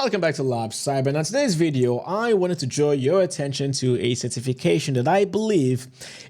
Welcome back to Lab Cyber. In today's video, I wanted to draw your attention to a certification that I believe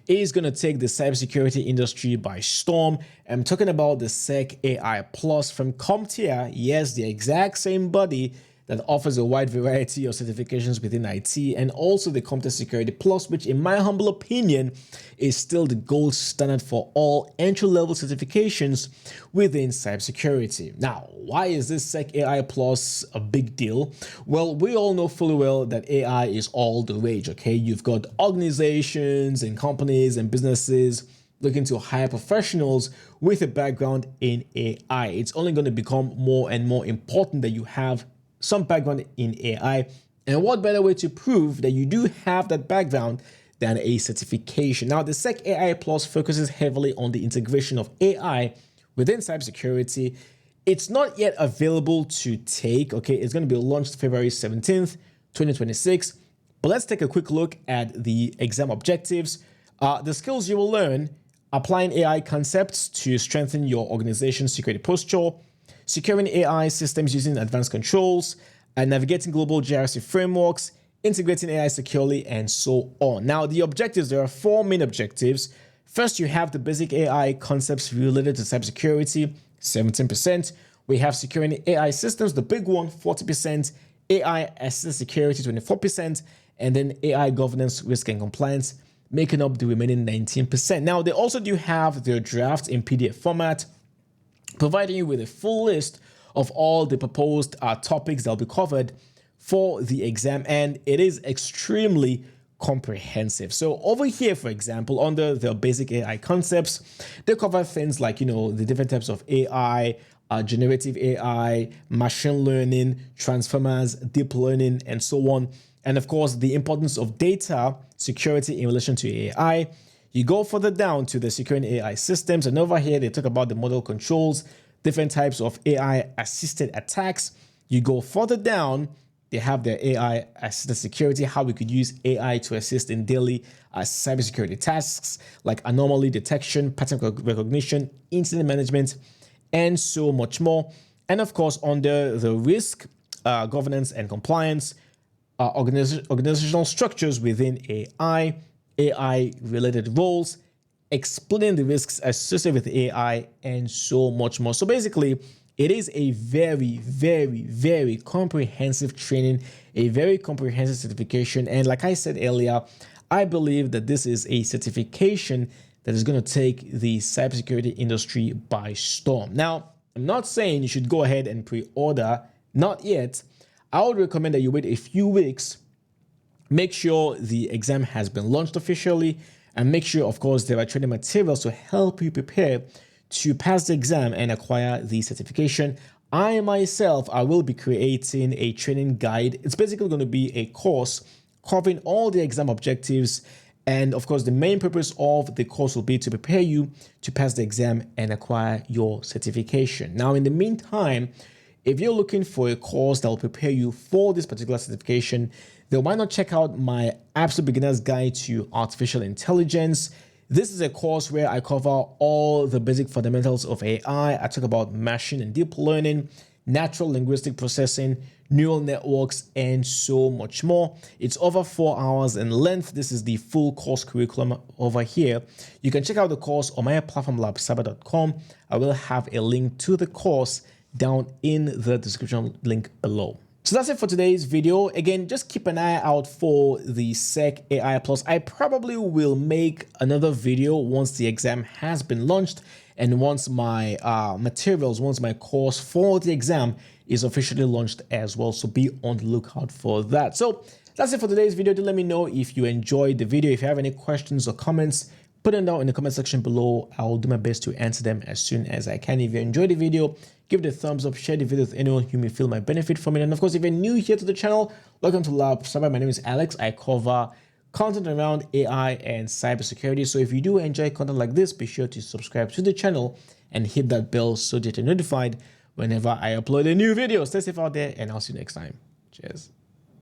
is going to take the cybersecurity industry by storm. I'm talking about the SecAI Plus from CompTIA. Yes, the exact same body that offers a wide variety of certifications within IT, and also the CompTIA Security Plus, which in my humble opinion is still the gold standard for all entry-level certifications within cybersecurity. Now, why is this SecAI Plus a big deal? Well, we all know fully well that AI is all the rage, okay? You've got organizations and companies and businesses looking to hire professionals with a background in AI. It's only going to become more and more important that you have some background in AI. And what better way to prove that you do have that background than a certification? Now, the SecAI Plus focuses heavily on the integration of AI within cybersecurity. It's not yet available to take, okay? It's going to be launched February 17th, 2026. But let's take a quick look at the exam objectives. The skills you will learn: applying AI concepts to strengthen your organization's security posture, securing AI systems using advanced controls, and navigating global GRC frameworks, integrating AI securely, and so on. Now, the objectives, there are four main objectives. First, you have the basic AI concepts related to cybersecurity, 17%. We have securing AI systems, the big one, 40%, AI assisted security, 24%, and then AI governance, risk, and compliance, making up the remaining 19%. Now, they also do have their drafts in PDF format, providing you with a full list of all the proposed topics that will be covered for the exam, and it is extremely comprehensive. So over here, for example, under the basic AI concepts, they cover things like, the different types of AI, generative AI, machine learning, transformers, deep learning, and so on. And of course, the importance of data security in relation to AI. You go further down to the securing AI systems, and over here they talk about the model controls, different types of AI assisted attacks. You go further down, they have their AI assisted security, how we could use AI to assist in daily cybersecurity tasks like anomaly detection, pattern recognition, incident management, and so much more. And of course, under the risk, governance and compliance, organizational structures within AI, AI-related roles, explaining the risks associated with AI, and so much more. So basically, it is a very, very, very comprehensive training, a very comprehensive certification. And like I said earlier, I believe that this is a certification that is going to take the cybersecurity industry by storm. Now, I'm not saying you should go ahead and pre-order, not yet. I would recommend that you wait a few weeks. Make sure the exam has been launched officially, and make sure, of course, there are training materials to help you prepare to pass the exam and acquire the certification. I myself, I will be creating a training guide. It's basically going to be a course covering all the exam objectives. And of course, the main purpose of the course will be to prepare you to pass the exam and acquire your certification. Now, in the meantime, if you're looking for a course that will prepare you for this particular certification, then why not check out my Absolute Beginner's Guide to Artificial Intelligence. This is a course where I cover all the basic fundamentals of AI. I talk about machine and deep learning, natural linguistic processing, neural networks, and so much more. It's over 4 hours in length. This is the full course curriculum over here. You can check out the course on my platform, labcyber.com. I will have a link to the course down in the description link below. So that's it for today's video. Again, just keep an eye out for the SecAI Plus. I probably will make another video once the exam has been launched and once my once my course for the exam is officially launched as well. So be on the lookout for that. So that's it for today's video. Do let me know if you enjoyed the video. If you have any questions or comments, put them down in the comment section below. I'll do my best to answer them as soon as I can. If you enjoyed the video, give it a thumbs up, share the video with anyone who may feel might benefit from it. And of course, if you're new here to the channel, welcome to Lab Cyber. My name is Alex. I cover content around AI and cybersecurity. So if you do enjoy content like this, be sure to subscribe to the channel and hit that bell so that you're notified whenever I upload a new video. Stay safe out there, and I'll see you next time. Cheers.